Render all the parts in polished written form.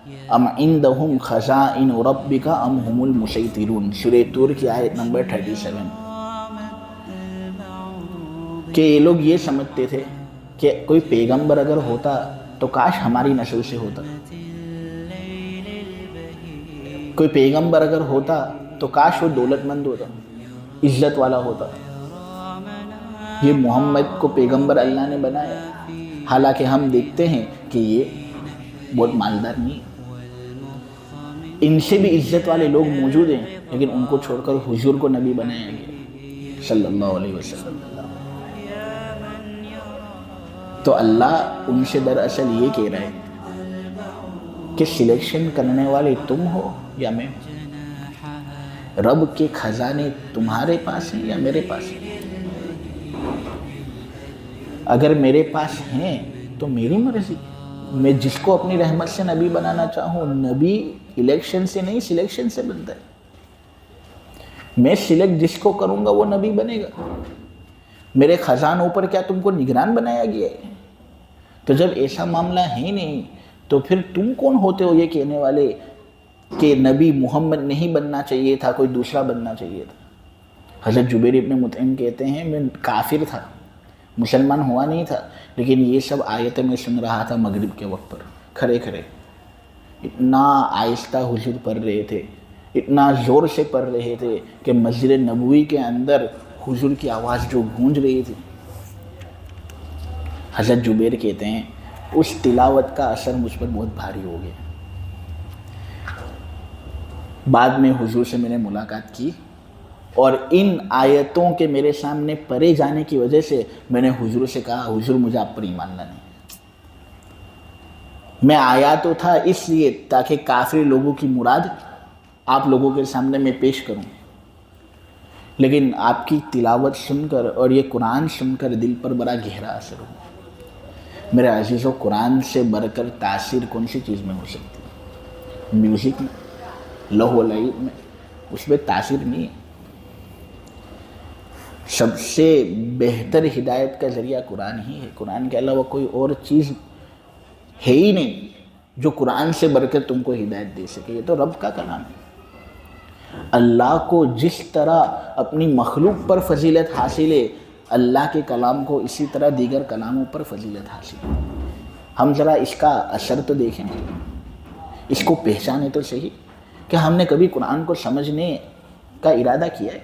ام عندہم خزائن ربک ام هم المسیطرون، سورہ طور کی آیت نمبر 37، کہ یہ لوگ یہ سمجھتے تھے کہ کوئی پیغمبر اگر ہوتا تو کاش ہماری نسل سے ہوتا، کوئی پیغمبر اگر ہوتا تو کاش وہ دولت مند ہوتا، عزت والا ہوتا۔ یہ محمد کو پیغمبر اللہ نے بنایا، حالانکہ ہم دیکھتے ہیں کہ یہ بہت مالدار نہیں ہے۔ ان سے بھی عزت والے لوگ موجود ہیں، لیکن ان کو چھوڑ کر حضور کو نبی بنایا گیا صلی اللہ علیہ وسلم۔ تو اللہ ان سے دراصل یہ کہہ رہا ہے کہ سلیکشن کرنے والے تم ہو یا میں ہوں؟ رب کے خزانے تمہارے پاس ہیں یا میرے پاس ہیں؟ اگر میرے پاس ہیں تو میری مرضی، میں جس کو اپنی رحمت سے نبی بنانا چاہوں، نبی الیکشن سے نہیں سلیکشن سے بنتا ہے۔ میں سلیکٹ جس کو کروں گا وہ نبی بنے گا۔ میرے خزانوں پر کیا تم کو نگران بنایا گیا ہے؟ تو جب ایسا معاملہ ہے نہیں تو پھر تم کون ہوتے ہو یہ کہنے والے کہ نبی محمد نہیں بننا چاہیے تھا، کوئی دوسرا بننا چاہیے تھا؟ حضرت جبیر ابن مطعم کہتے ہیں میں کافر تھا، مسلمان ہوا نہیں تھا، لیکن یہ سب آیتیں میں سن رہا تھا مغرب کے وقت پر کھڑے کھڑے، اتنا آہستہ حضور پڑھ رہے تھے، اتنا زور سے پڑھ رہے تھے کہ مسجد نبوی کے اندر حضور کی آواز جو گونج رہی تھی۔ حضرت جبیر کہتے ہیں اس تلاوت کا اثر مجھ پر بہت بھاری ہو گیا۔ بعد میں حضور سے میں نے ملاقات کی اور ان آیتوں کے میرے سامنے پڑھے جانے کی وجہ سے میں نے حضور سے کہا حضور مجھے آپ پر ایمان لانا ہے۔ میں آیا تو تھا اس لیے تاکہ کافر لوگوں کی مراد آپ لوگوں کے سامنے میں پیش کروں، لیکن آپ کی تلاوت سن کر اور یہ قرآن سن کر دل پر بڑا گہرا اثر ہوا۔ میرے عزیزوں، قرآن سے بڑھ کر تاثیر کون سی چیز میں ہو سکتی ہے؟ میوزک میں، لہو و لعب میں، اس میں تاثیر نہیں ہے۔ سب سے بہتر ہدایت کا ذریعہ قرآن ہی ہے۔ قرآن کے علاوہ کوئی اور چیز ہے ہی نہیں جو قرآن سے بڑھ کر تم کو ہدایت دے سکے۔ یہ تو رب کا کلام ہے۔ اللہ کو جس طرح اپنی مخلوق پر فضیلت حاصل ہے، اللہ کے کلام کو اسی طرح دیگر کلاموں پر فضیلت حاصل ہے۔ ہم ذرا اس کا اثر تو دیکھیں، اس کو پہچانے تو صحیح کہ ہم نے کبھی قرآن کو سمجھنے کا ارادہ کیا ہے،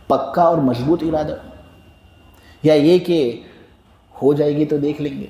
پکا اور مضبوط ارادہ، یا یہ کہ ہو جائے گی تو دیکھ لیں گے۔